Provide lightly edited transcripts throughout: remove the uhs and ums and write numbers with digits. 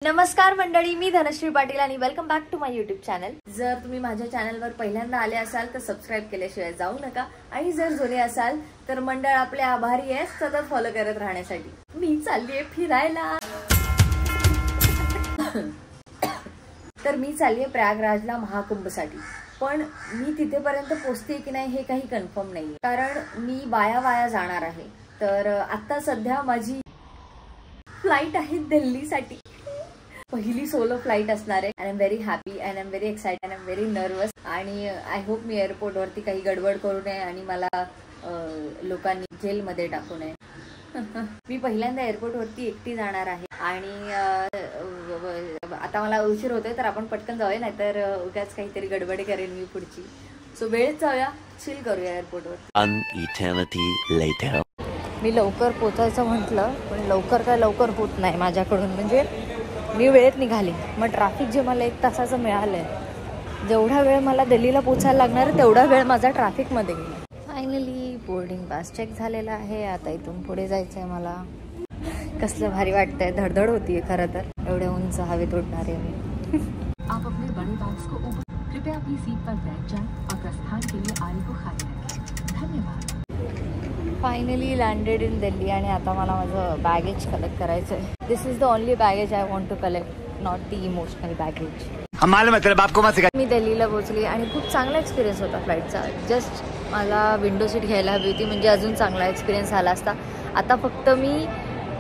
नमस्कार मंडळी, मी धनश्री पाटील आणि welcome back to my YouTube channel. जर तुम्ही माझ्या चॅनलवर पहिल्यांदा आले असाल तर सबस्क्राइब केल्याशिवाय जाऊ नका आणि जर जुने असाल तर मंडळ आपले आभारी आहे सतत फॉलो करत राहण्यासाठी। मी चाललीये फिरायला। तर मी चाललीये प्रयागराजला महाकुंभसाठी, पण मी तिथेपर्यंत पोहोचते की नाही हे काही कन्फर्म नाही, कारण मी वाया जाणार आहे। तर आता सध्या माझी फ्लाइट आहे दिल्लीसाठी, पहिली सोलो फ्लाइट असणार आहे। I am very happy and I am very excited, I am very nervous आणि आय होप मी एअरपोर्ट वरती काही गडबड करू नये आणि मला लोकांनी जेलमध्ये टाकू नये। मी पहिल्यांदा एअरपोर्ट वरती एकटी जाणार आहे आणि आता मला उशीर होतोय तर आपण पटकन जाऊया, नाहीतर उगाच काहीतरी गडबड करेन मी पुढची। सो वेळेत जाऊया, चिल करूया एअरपोर्ट वर। An eternity later. मी लवकर पोचायचं म्हटलं पण लवकर काय लवकर होत नाही माझ्याकडून, म्हणजे मी वेळेत निघाली, मग ट्रॅफिक जे मला 1 तासाचं मिळालंय, जेवढा वेळ मला दिल्लीला पोचायला लागणार तेवढा वेळ माझा ट्रॅफिकमध्ये गेला। फायनली बोर्डिंग पास चेक झालेला आहे, आता इथून पुढे जायचंय मला। कसलं भारी वाटतंय, धडधड होतीये खरं तर, एवढ्या उंच हवेत उडणार आहे मी। आप अपने बड़े बैग्स को ऊपर, कृपया अपनी सीट पर बैठ जाएं और प्रस्थान के लिए आरी को खाली रखें। धन्यवाद। फायनली लँडेड इन दिल्ली आणि आता मला माझं बॅगेज कलेक्ट करायचं आहे। This is the only baggage I want to collect, not the emotional baggage. हम मालूम है तेरे बाप को मत सिखा। मी दिल्लीला पोहोचली आणि खूप चांगला एक्सपिरियन्स होता फ्लाईटचा। जस्ट मला विंडो सीट घ्यायला हवी होती, म्हणजे अजून चांगला एक्सपिरियन्स आला असता। आता फक्त मी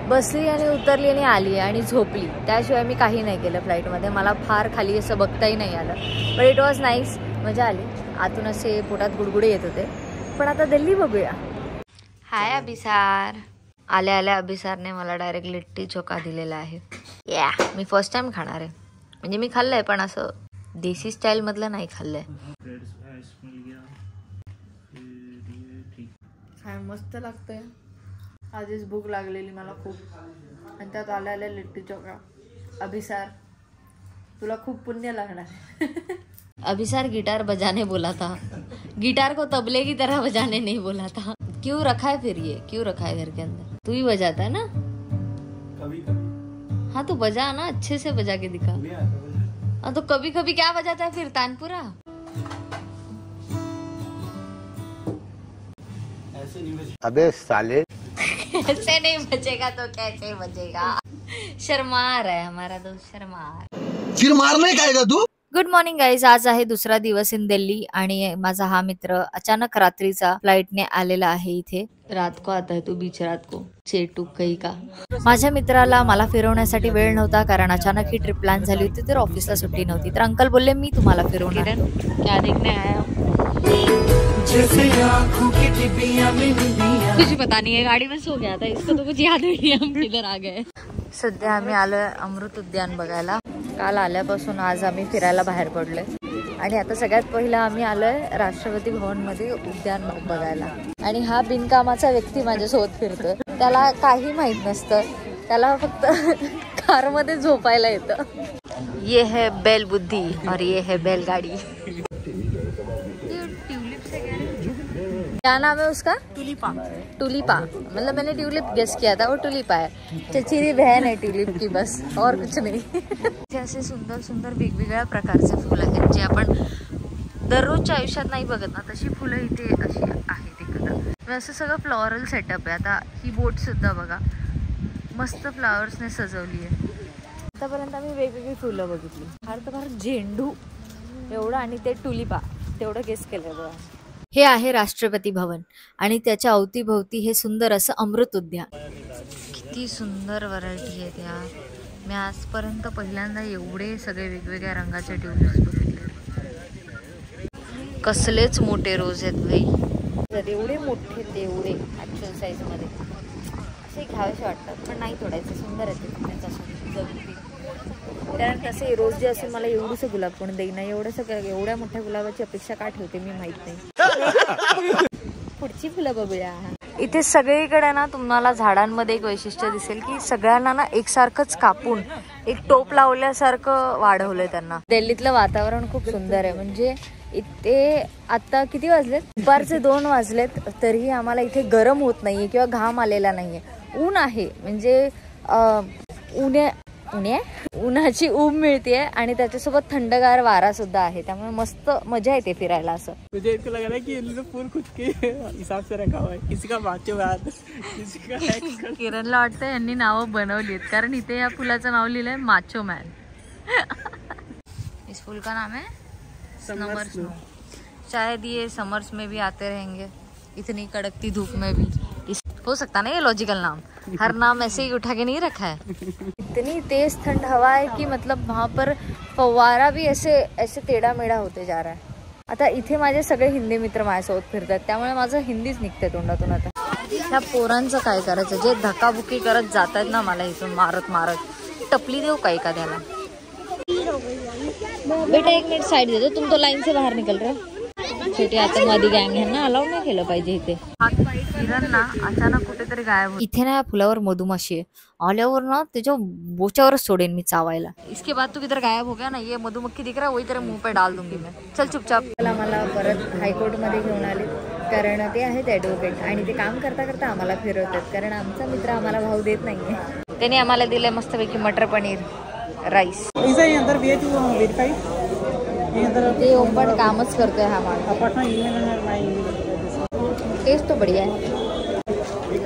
बसली आणि उतरली आणि आली आणि झोपली, त्याशिवाय मी काही नाही केलं फ्लाईटमध्ये। मला फार खाली असं बघताही नाही आलं, बट इट वॉज नाईस, मजा आली। आतून असे पोटात गुडगुडे येत होते, पण आता दिल्ली बघूया। हाय अभिसार। आल्या आल्या अभिसारने मला डायरेक्ट लिट्टी चोखा दिलेला आहे। या मी फर्स्ट टाइम खाणार आहे, म्हणजे मी खाल्लंय पण असं देसी स्टाईल मधलं नाही खाल्लंय। काय मस्त लागतंय, आधीच भूक लागलेली मला खूप, आणि त्यात आल्या आल्या लिट्टी चोखा। अभिसार तुला खूप पुण्य लागणार। अभिसार गिटार बजाने बोला था, गिटार को तबले की तरह बजाने नहीं बोला था। क्यों रखा है फिर ये, क्यों रखा है घर के अंदर? तू ही बजाता है ना? कभी कभी। हाँ तो बजा ना, अच्छे से बजा के दिखा। हाँ तो कभी कभी क्या बजाता है फिर? तानपुरा? ऐसे नहीं बजे। अबे साले। ऐसे नहीं बजेगा तो कैसे बजेगा? शर्मा रहा है हमारा दोस्त, शर्मा। फिर मारने का आएगा तू? गुड मॉर्निंग गाईज, आज आहे दुसरा दिवस इन दिल्ली आणि माझा हा मित्र अचानक रात्रीचा फ्लाईटने आलेला आहे इथे। रात को आता है तू बीच रात को, चेटू कही का। माझ्या मित्राला मला फिरवण्यासाठी वेळ नव्हता, कारण अचानक ही ट्रिप प्लॅन झाली होती, तर ऑफिसला सुट्टी नव्हती। तर अंकल बोलले मी तुम्हाला फिरवणार। क्या देखने आया? कुछ पता नहीं है, गाड़ी में सो गया था, इसको तो कुछ याद नहीं, हम किधर आ गए। सध्या आम्ही आलोय अमृत उद्यान बघायला। काल आल्यापासून आज आम्ही फिरायला बाहेर पडलोय आणि आता सगळ्यात पहिलं आम्ही आलोय राष्ट्रपती भवन मध्ये उद्यान बघायला। आणि हा बिनकामाचा व्यक्ती माझ्यासोबत फिरतोय, त्याला काही माहित नसतं, त्याला फक्त कार मध्ये झोपायला येतं। ये है बैल बुद्धि और ये है बैलगाड़ी। क्या नाम है उसका? टुलिपा। टुलिपा, मतलब मैंने ट्यूलिप गेस किया था, वो टुलिपा है। चचेरी बहन है ट्यूलिप की, बस और कुछ नहीं। असे सुंदर सुंदर वेगवेगळ्या प्रकारचे फुलं आहेत जे आपण दररोजच्या आयुष्यात नाही बघत ना, तशी फुलं इथे अशी आहेत एकदा। असं सगळं फ्लॉरल सेटअप आहे। आता ही बोट सुद्धा बघा मस्त फ्लावर्सने सजवली आहे। आतापर्यंत आम्ही वेगवेगळी फुलं बघितली, फार तर फार झेंडू एवढं आणि ते टुलिपा तेवढं गेस केलंय बघा। हे आहे राष्ट्रपती भवन आणि त्याच्या अवतीभोवती हे सुंदर असं अमृत उद्यान। किती सुंदर व्हरायटी आहेत यार, मी आजपर्यंत पहिल्यांदा एवढे सगळे वेगवेगळ्या रंगाचे ट्यूलिप्स बघितले। कसलेच मोठे रोज आहेत भाई, एवढे मोठे तेवढे ऍक्च्युअल साईज मध्ये, असे घ्यावेसे वाटतात पण नाही तोडायचे, सुंदर आहेत। कारण तसे रोज जे असून मला एवढंसं गुलाब कोण देईना, एवढ्या मोठ्या गुलाबाची अपेक्षा का ठेवते मी माहित नाही। पुढची फुलं बघूया। इथे सगळीकडे ना तुम्हाला झाडांमध्ये एक वैशिष्ट्य दिसेल की सगळ्यांना ना एकसारखंच कापून एक टोप लावल्यासारखं वाढवलंय त्यांना। दिल्लीतलं वातावरण खूप सुंदर आहे, म्हणजे इथे आता किती वाजलेत? दुपारचे 2 वाजलेत, तरीही आम्हाला इथे गरम होत नाहीये किंवा घाम आलेला नाहीये। ऊन आहे, म्हणजे उन्हाची ऊब मिळते आणि त्याच्यासोबत थंडगार वारा सुद्धा आहे, त्यामुळे मस्त मजा येते फिरायला असं. मुझे इनको लग रहा है कि इन्होंने फूल खुद के हिसाब से रखा हुआ है, किसी का माचो मैन, किसी का एक्स. किरणला वाटतं यांनी नावं बनवली आहेत, कारण इथे या फुलाचं नाव लिहिलंय माचो मॅन. इस फूल का नाम है समर स्नो. शायद ये समर्स में भी आते रहेंगे, इतनी कड़कती धूप में भी. हो सकता ना ये लॉजिकल नाम, हर नाम ऐसे ही उठा के नहीं रखा है. इतनी तेज ठंड हवा है कि मतलब वहाँ पर फवारा भी ऐसे ऐसे टेढ़ा मेढ़ा होते जा रहा है. आता इथे माझे सगळे हिंदी मित्र माझ्यासोबत फिरतात, त्यामुळे माझं हिंदीच निघते तोंडातून. आता ह्या पोरांचं काय करायचं, जे धक्काबुक्की करत जातात ना मला इथून मारत मारत, टपली देऊ का एखाद्याला. बेटा एक मिनिट साइड दे दो, तुम तो लाइन से बाहर निकल रहे. छोटी आतंकवादी गँग यांना अलाउड नाही केलं पाहिजे इथे. किरण ना अचानक कुठेतरी गायब. इथे ना या फुलावर मधुमाशी आहे, आल्यावर ना त्याच्या बोचावरच सोडेन मी चावायला. इसके बाद तू किधर गायब हो गया ना, ये मधुमक्खी दिख रहा है, वही तेरे मुंह पे डाल दूंगी मैं. चल चुपचाप. मला परत हायकोर्ट मध्ये घेऊन आले, कारण ते आहेत ॲडव्होकेट आणि ते काम करता करता आम्हाला फिरवतात, कारण आमचा मित्र आम्हाला भाव देत नाहीये. त्याने आम्हाला दिलंय मस्तपैकी मटर पनीर राईस. अंदर वेज वेरीफाई ते ओपन कामच करतोय हा माणूस. टेस्ट तो बढिया आहे.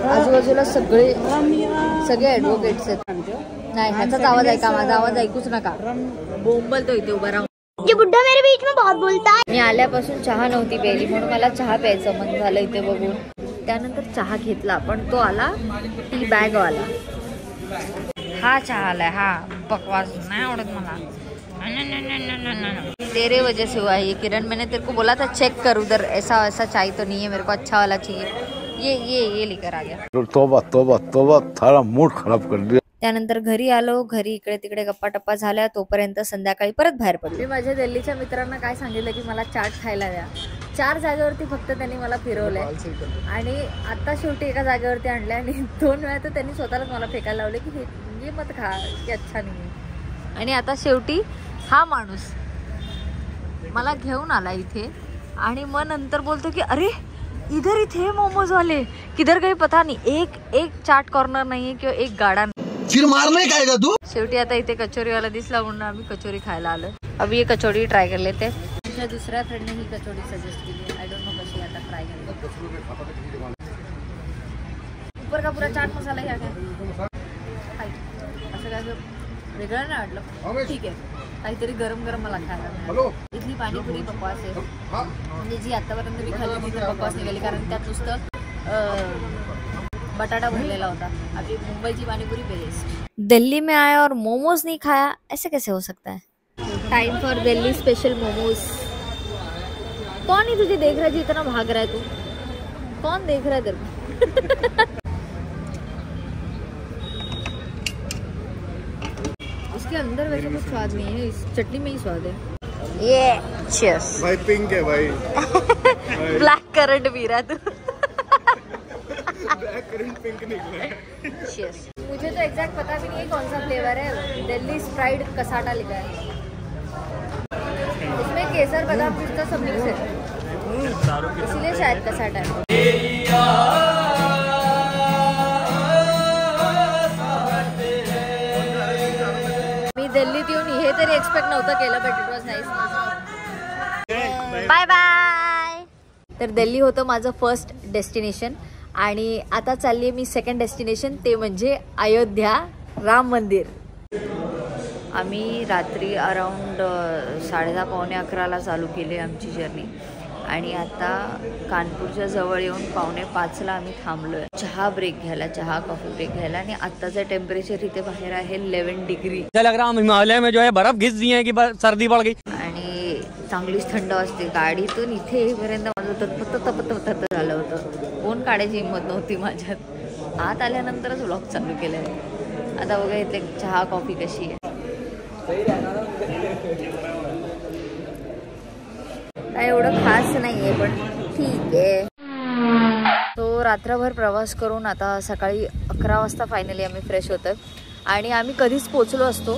आजूबाजूला सगळे ॲडव्होकेट्स आहेत. नाही ह्याचाच आवाज ऐका, माझा आवाज ऐकूच नका. बोंबलतो इथे उभा राहून. ये बुड्ढा मेरे बीच में बहुत बोलता है. मी आल्यापासून चहा नव्हती प्यायली, म्हणून मला चहा प्यायचं मन झालं इथे बघून. त्यानंतर चहा घेतला, पण तो आला टी बॅग वाला. हा चहा आलाय, हा बकवास नाही आवडत मला. तेरे वजह से हुआ ये किरण, मैंने तेरे को बोला था चेक कर उधर, ऐसा ऐसा चाय तो नहीं है, मेरे को अच्छा वाला चाहिए. ये लेकर आ गया. तोबा तोबा तोबा, थारा मूड खराब कर दिया. त्यानंतर घरी आलो. घरी इकडे तिकडे गप्पा टप्पा झाल्या, तोपर्यंत संध्याकाळी परत बाहेर पडलो. मी माझ्या दिल्लीच्या मित्रांना काय सांगितलं की मला चाट खायला द्या. 4 जागेवरती फक्त त्यांनी मला फिरवलंय आणि आता शेवटी एका जागेवरती आणलंय आणि 2 वेळा तर त्यांनी स्वतःलाच मला फेकायला लावले की हे मत खा, की अच्छा नाही. आणि आता शेवटी हा माणूस मला घेऊन आला इथे आणि मग नंतर बोलतो की अरे इधर इथे मोमोज वाले किधर गए पता नहीं, एक चाट कॉर्नर नाहीये किंवा एक गाडा नाही. फिर मारने का आएगा तू. शेवटी आता इथे कचोरीवाला दिसला म्हणून आम्ही कचोरी खायला आलो. अभी ये कचोरी ट्राय कर लेते. माझ्या दुसऱ्या फ्रेंडने ही कचोरी सजेस्ट केली. आय डोंट नो कशी आता ट्राय करते. ऊपर का पूरा चाट मसाला घ्या काय असं काय वेगळं नाही वाटलं. ठीक आहे, काहीतरी गरम गरम मला खायला. इथली पाणीपुरी बकवास आहे, म्हणजे जी आतापर्यंत मी खाल्ली ती तर बकवास निघाली, कारण त्यात नुसतं बटाटा भरलेला होता. अभी मुंबई की पानीपुरी बेस्ट. दिल्ली में आया और मोमोज नहीं खाया, ऐसे कैसे हो सकता है. Time for Delhi special momos. कौन ही तुझे देख रहा है जितना भाग रहा है तू, कौन देख रहा है तेरे को. इसके अंदर वैसे कुछ स्वाद नहीं है, इस चटनी में ही स्वाद है. ये चीयर्स. भाई पिंक है भाई. ब्लैक करंट पी रहा है तू. ब्लैक करंट पिंक निकला है. चीयर्स. मुझे तो एग्जैक्ट पता भी नहीं है कौन सा फ्लेवर है. दिल्ली स्प्राइड कसाटा लिखा है. इसमें केसर बादाम पिस्ता सब मिक्स है, इसीलिए शायद कसाटा है. मी दिल्लीत येऊन हे तरी एक्सपेक्ट नव्हतं केलं, but it was nice. Bye bye. तर दिल्ली होतं माझं फर्स्ट डेस्टिनेशन आणि आता चालली आहे मी सेकंड डेस्टिनेशन, ते म्हणजे अयोध्या राम मंदिर. आम्ही रात्री अराउंड 10:30 पावणे 11ला चालू केली आमची जर्नी आणि आता कानपूरच्या जवळ येऊन 4:45ला आम्ही थांबलो आहे चहा ब्रेक घ्यायला, चहा कॉफी ब्रेक घ्यायला. आणि आत्ताचं टेम्परेचर इथे बाहेर आहे 11 डिग्री. लग रहा हिमालय में जो है बर्फ घिस दी है कि सर्दी बढ़ गई. आणि चांगलीच थंड असते. गाडीतून इथे येईपर्यंत माझं तपत झालं होतं. फोन काढायची हिंमत नव्हती माझ्यात. आत आल्यानंतरच व्लॉग चालू केलं आहे. आता बघा इथे चहा कॉफी कशी आहे. काय एवढं खास नाहीये पण ठीक आहे. तो रात्रभर प्रवास करून आता सकाळी 11 वाजता फायनली आम्ही फ्रेश होतो आणि आम्ही कधीच पोचलो असतो,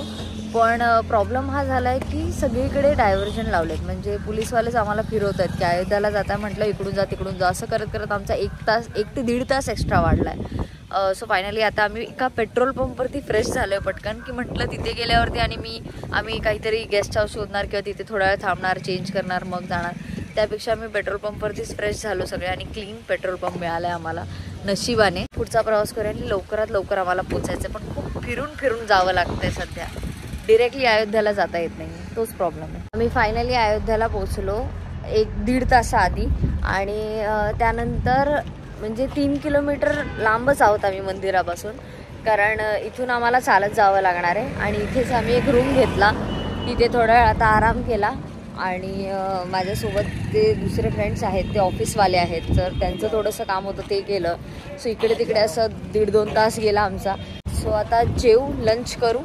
पण प्रॉब्लेम हा झाला आहे की सगळीकडे डायव्हर्जन लावलेत. म्हणजे पोलीसवालेच आम्हाला फिरवत आहेत की अयोध्याला जाता म्हटलं इकडून जा तिकडून जा, असं करत करत आमचा 1 ते 1.5 तास एक्स्ट्रा वाढला आहे. सो फायनली आता आम्ही एका पेट्रोल पंपवरती फ्रेश झालो आहे पटकन, की म्हटलं तिथे गेल्यावरती आणि आम्ही काहीतरी गेस्ट हाऊस शोधणार किंवा तिथे थोडा वेळ थांबणार, चेंज करणार, मग जाणार. त्यापेक्षा आम्ही पेट्रोल पंपवरतीच फ्रेश झालो सगळे आणि क्लीन पेट्रोल पंप मिळाला आहे आम्हाला नशिबाने. पुढचा प्रवास करूया आणि लवकरात लवकर आम्हाला पोचायचं, पण खूप फिरून जावं लागतंय सध्या. डिरेक्टली अयोध्याला जाता येत नाही, तोच प्रॉब्लेम आहे. आम्ही फायनली अयोध्याला पोचलो 1-1.5 तासाआधी आणि त्यानंतर म्हणजे 3 किलोमीटर लांबच आहोत आम्ही मंदिरापासून, कारण इथून आम्हाला चालत जावं लागणार आहे. आणि इथेच आम्ही एक रूम घेतला, तिथे थोडा वेळ आता आराम केला. आणि माझ्यासोबत ते दुसरे फ्रेंड्स आहेत, ते ऑफिसवाले आहेत, तर त्यांचं थोडंसं काम होतं ते केलं. सो इकडे तिकडे असं 1.5-2 तास गेला आमचा. सो आता जेवू, लंच करू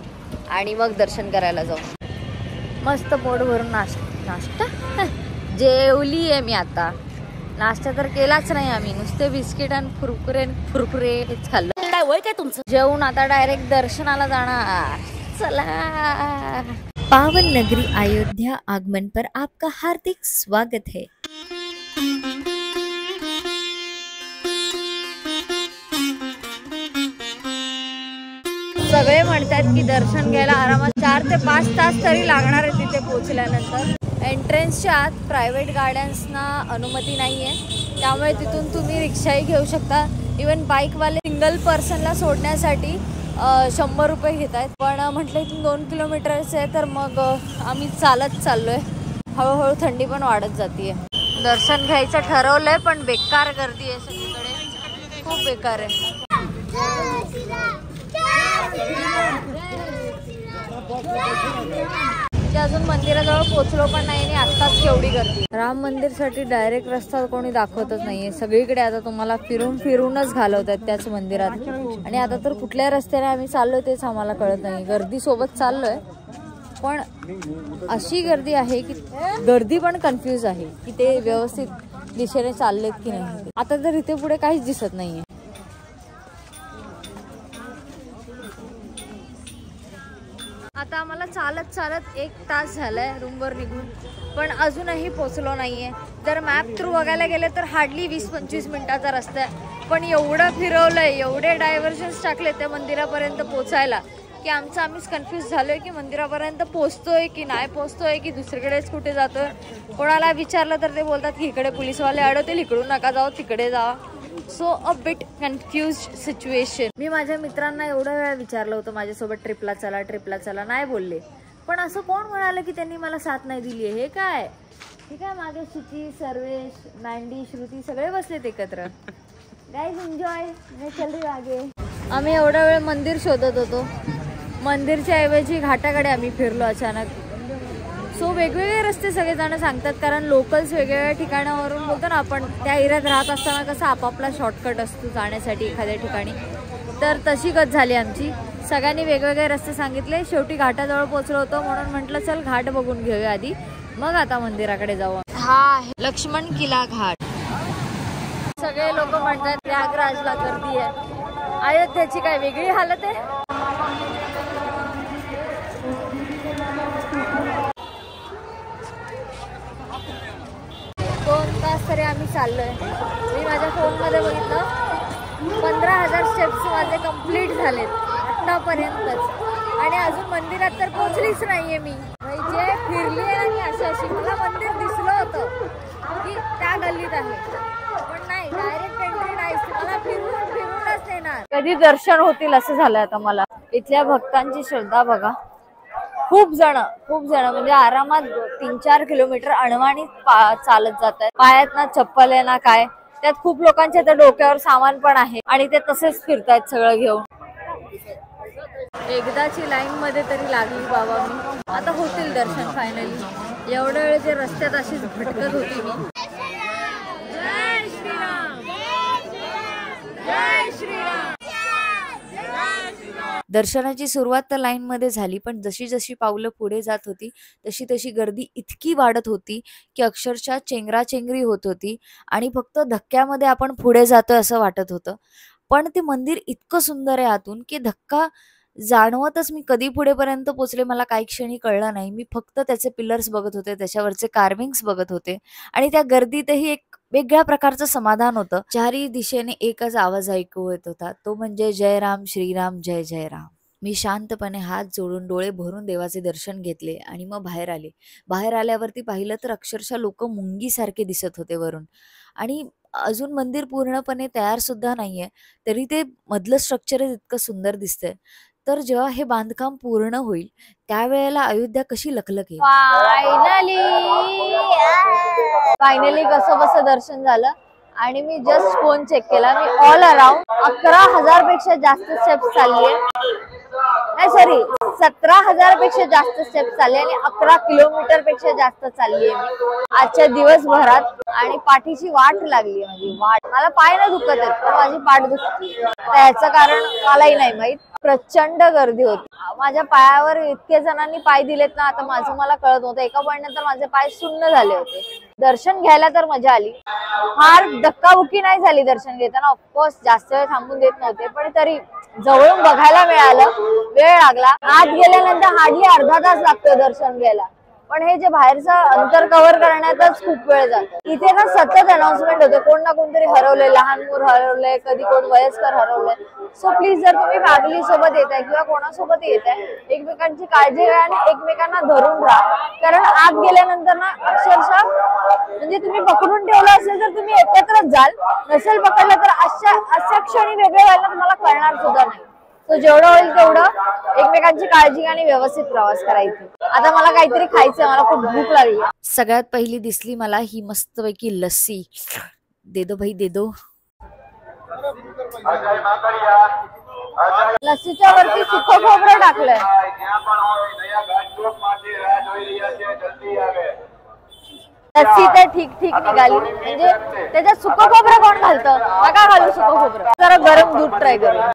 आणि मग दर्शन करायला जाऊ. मस्त पोट भरून नाश्ता जेवली आहे मी. आता नाश्ता तर केलाच नाही आम्ही, नुसते बिस्किट आणि कुरकुरे हेच खाल्लं. काय वय काय तुमचं? जेवून आता डायरेक्ट दर्शनाला जाणार. चला. पावन नगरी अयोध्या आगमन पर आपका हार्दिक स्वागत है. सगळे म्हणतात की दर्शन घ्यायला आरामात 4 ते 5 तास तरी लागणार आहे तिथे पोहोचल्यानंतर. एंट्रन्सच्या आत प्रायव्हेट गाड्यांना अनुमती नाही आहे, त्यामुळे तिथून तुम्ही रिक्षाही घेऊ शकता. इवन बाईकवाले सिंगल पर्सनला सोडण्यासाठी 100 रुपये घेत आहेत. पण म्हटलं इथून 2 किलोमीटरच आहे, तर मग आम्ही चालत चाललोय. हळूहळू थंडी पण वाढत जाते. दर्शन घ्यायचं ठरवलंय, पण बेकार गर्दी आहे सगळीकडे, खूप बेकार आहे. अजून मंदिराजवळ पोहोचलो पण नाही आणि आत्ताच केवढी गर्दी. राम मंदिरसाठी डायरेक्ट रस्ता कोणी दाखवतच नाहीये, सगळीकडे आता तुम्हाला फिरूनच घालवतात त्याच मंदिरात. आणि आता तर कुठल्या रस्त्याने आम्ही चाललोय तेच आम्हाला कळत नाही. गर्दी सोबत चाललोय, पण अशी गर्दी आहे की गर्दी पण कन्फ्यूज आहे की ते व्यवस्थित दिशेने चाललेत की नाही. आता तर इथे पुढे काहीच दिसत नाहीये. आता आम्हाला चालत 1 तास झालाय रूमवर निघून, पण अजूनही पोचलो नाहीये. जर मॅप थ्रू बघायला गेले तर हार्डली 20-25 मिनिटाचा रस्ता आहे, पण एवढं फिरवलंय, एवढे डायव्हर्जन्स टाकले त्या मंदिरापर्यंत पोचायला की आम्हीच कन्फ्यूज झालोय की मंदिरापर्यंत पोचतोय की नाही पोचतोय की दुसरीकडेच कुठे जातोय. कोणाला विचारलं तर ते बोलतात की इकडे पोलीसवाले अडवतील, इकडून नका जाऊ, तिकडे जावा. So a bit confused situation. मी माझ्या मित्रांना एवढा वेळा विचारलं होतं माझ्यासोबत ट्रिपला चला, नाही बोलले. पण असं कोण म्हणालं की त्यांनी मला साथ नाही दिली आहे? हे काय मागे शुची, सर्वेश, मँडी, श्रुती सगळे बसलेत एकत्र. गाईज एन्जॉय, चल रे आगे. आम्ही एवढा वेळ मंदिर शोधत होतो, मंदिरच्या ऐवजी घाटाकडे आम्ही फिरलो अचानक. सो वेगवेगळे रस्ते सगळेजण सांगतात, कारण लोकल्स वेगवेगळ्या ठिकाणावरून बोलतो ना आपण, त्या एरियात राहत असताना कसा आपापला शॉर्टकट असतो जाण्यासाठी एखाद्या ठिकाणी, तर तशी गत झाली आमची. सगळ्यांनी वेगवेगळे रस्ते सांगितले. शेवटी घाटाजवळ पोहोचलो होतो, म्हणून म्हटलं चल घाट बघून घेऊया आधी, मग आता मंदिराकडे जाऊ. हा आहे लक्ष्मण किला घाट. सगळे लोक म्हणतात प्रयागराजला गर्दी आहे, अयोध्येची काय वेगळी हालत आहे. 2 तास तरी आम्ही चाललोय. मी माझ्या फोनमध्ये बघितलं 15,000 स्टेप्स माझे कंप्लीट झालेत आतापर्यंतच, आणि अजून मंदिरात तर पोहोचलीच नाहीये मी. म्हणजे फिरली आहे ना मी अशी मला मंदिर दिसलं होतं की त्या गल्लीत आहे, पण नाही, डायरेक्ट एंट्री नाही, मला फिरूनच येणार. कधी दर्शन होतील असं झालं आता मला. इथल्या भक्तांची श्रद्धा बघा. खूप जण म्हणजे आरामात 3-4 किलोमीटर अणवाणी चालत जात आहेत. पायात ना चप्पल आहे ना काय. त्यात खूप लोकांच्या त्या डोक्यावर सामान पण आहे आणि ते तसेच फिरतायत सगळं घेऊन. एकदाची लाईन मध्ये तरी लागली बाबा मी. आता होतील दर्शन फायनली. एवढ्या वेळ जे रस्त्यात अशीच भटकत होती मी. जय श्रीराम, जय श्रीराम. दर्शनाची सुरुवात तर लाईन मध्ये झाली, पण जशी जशी पावलं पुढे जात होती तशी तशी गर्दी इतकी वाढत होती की अक्षरशः चेंगराचेंगरी होत होती आणि फक्त धक्क्यामध्ये आपण पुढे जातोय असं वाटत होतं. पण ते मंदिर इतकं सुंदर आहे आतून की धक्का जाणवतच मी कधी पुढेपर्यंत पोचले मला काही क्षणी कळलं नाही. मी फक्त त्याचे पिलर्स बघत होते, त्याच्यावरचे कार्विंग्स बघत होते आणि त्या गर्दीतही एक वेगळ्या प्रकारचं समाधान होतं. चारही दिशेने एकच आवाज ऐकू येत होता, तो म्हणजे जय राम श्रीराम जय जय राम. मी शांतपणे हात जोडून डोळे भरून देवाचे दर्शन घेतले आणि मग बाहेर आले. बाहेर आल्यावरती पाहिलं तर अक्षरशः लोक मुंगीसारखे दिसत होते वरून. आणि अजून मंदिर पूर्णपणे तयार सुद्धा नाहीये, तरी ते मधलं स्ट्रक्चर इतकं सुंदर दिसतंय. तर जेव्हा हे बांधकाम पूर्ण होईल त्यावेळेला अयोध्या कशी लखलखेल. फायनली कसं बसं दर्शन झालं आणि मी जस्ट फोन चेक केला. मी ऑल अराउंड 11,000 पेक्षा जास्त स्टेप्स चालली नाही, सॉरी 17,000 पेक्षा जास्त स्टेप्स चालले आणि 11 किलोमीटर पेक्षा जास्त चालली आहे मी आजच्या दिवसभरात. आणि पाठीची वाट लागली, माझी वाट, मला पाय नाही दुखत आहेत तर माझी पाठ दुखते. याचं कारण मलाही नाही माहित. प्रचंड गर्दी होती. माझ्या पायावर इतके जणांनी पाय दिलेत ना, आता माझं मला कळत नव्हतं. एका पॉइंट नंतर माझे पाय सुन्न झाले होते. दर्शन घ्यायला तर मजा आली, फार धक्काबुक्की नाही झाली दर्शन घेताना. ऑफकोर्स जास्त वेळ थांबून देत नव्हते, पण तरी जवळून बघायला मिळालं. वेळ लागला, आत गेल्यानंतर हार्डली अर्धा तास लागतो दर्शन घ्यायला, पण हे जे बाहेरचं अंतर कव्हर करण्यातच खूप वेळ जातो. इथे ना सतत अनाउन्समेंट होते, कोण ना कोणतरी हरवलंय, लहान मूल हरवलंय, कधी कोण वयस्कर हरवलंय. सो प्लीज जर तुम्ही फॅमिली सोबत येत आहे किंवा कोणासोबत येत आहे, एकमेकांची काळजी घ्या आणि एकमेकांना धरून राहा. कारण आत गेल्यानंतर ना अक्षरशः म्हणजे तुम्ही पकडून ठेवलं असेल तर तुम्ही एकत्रच जाल, नसेल पकडलं तर अशा क्षणी वेगळे व्हायला तुम्हाला कळणार सुद्धा नाही. तो जेवढं होईल तेवढं एकमेकांची काळजी आणि व्यवस्थित प्रवास करायची. आता मला काहीतरी खायचं, मला खूप भूक लागली. सगळ्यात पहिली दिसली मला ही मस्तपैकी लस्सी. दे दो भाई दे दो. लस्सीच्या वरती सुकं खोबरं टाकलंय. लस्सी तर ठीक ठीक निघाली, म्हणजे त्याच्यात सुकं खोबरं कोण घालतं, नका घालू सुकं खोबरं. जरा गरम दूध ट्राय करूया.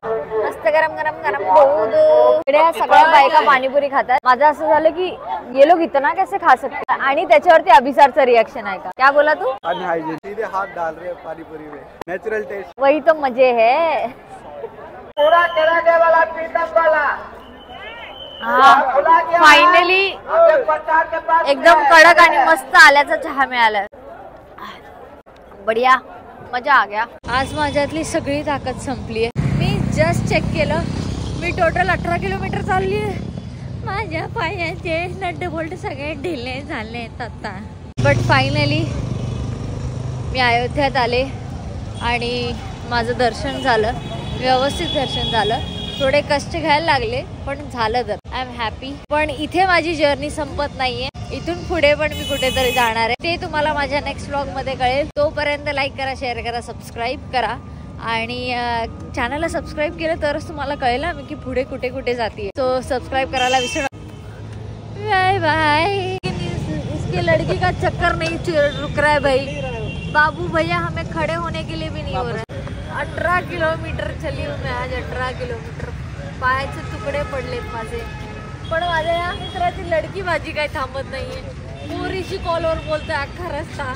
मस्त गरम गरम गरम दूध. इकडे सगळ्या बायका पाणीपुरी खातात. माझं असं झालं की ये लोग इतना कैसे खा सकते. आणि त्याच्यावरती अभिसारचं रिएक्शन आहे का, क्या बोला तू. सीधे हाथ डाल रहे पानीपुरी में, नेचुरल टेस्ट, वही तो मजे है. पूरा तेरा दे वाला पीतम वाला. फायनली एकदम कडक आणि मस्त आल्याचा चहा मिळाला. बढिया, मजा आ गया. आज माझ्यातली सगळी ताकद संपली. मी जस्ट चेक केलं, मी टोटल 18 किलोमीटर चालली आहे. माझ्या पायाचे नट बोल्ट सगळे ढिले झाले आता. बट फायनली मी अयोध्यात आले आणि माझं दर्शन झालं, व्यवस्थित दर्शन झालं. थोडे कष्ट घ्यायला लागले पण झालं. तर आय एम हॅपी. पण इथे माझी जर्नी संपत नाहीये, इथून पुढे पण मी कुठेतरी जाणार आहे. ते तुम्हाला माझ्या नेक्स्ट व्लॉग मध्ये कळेल. तोपर्यंत लाईक करा, शेअर करा, सबस्क्राईब करा आणि चॅनलला सबस्क्राईब केलं तरच तुम्हाला कळेल मी की पुढे कुठे कुठे जाते. तो सबस्क्राईब करायला विसरू नका. Bye bye. इसके लड़की का चक्कर नहीं रुक रहा है भाई. बाबू भैया हमें खड़े होने के लिए भी नहीं हो रहा है. 18 किलोमीटर चली हूँ मैं आज. 18 किलोमीटर. पायाचे तुकडे पडलेत माझे. पण माझ्या या मित्राची लडकी माझी काही थांबत नाहीये. मोरीशी कॉलवर बोलतोय अख्खा रस्ता.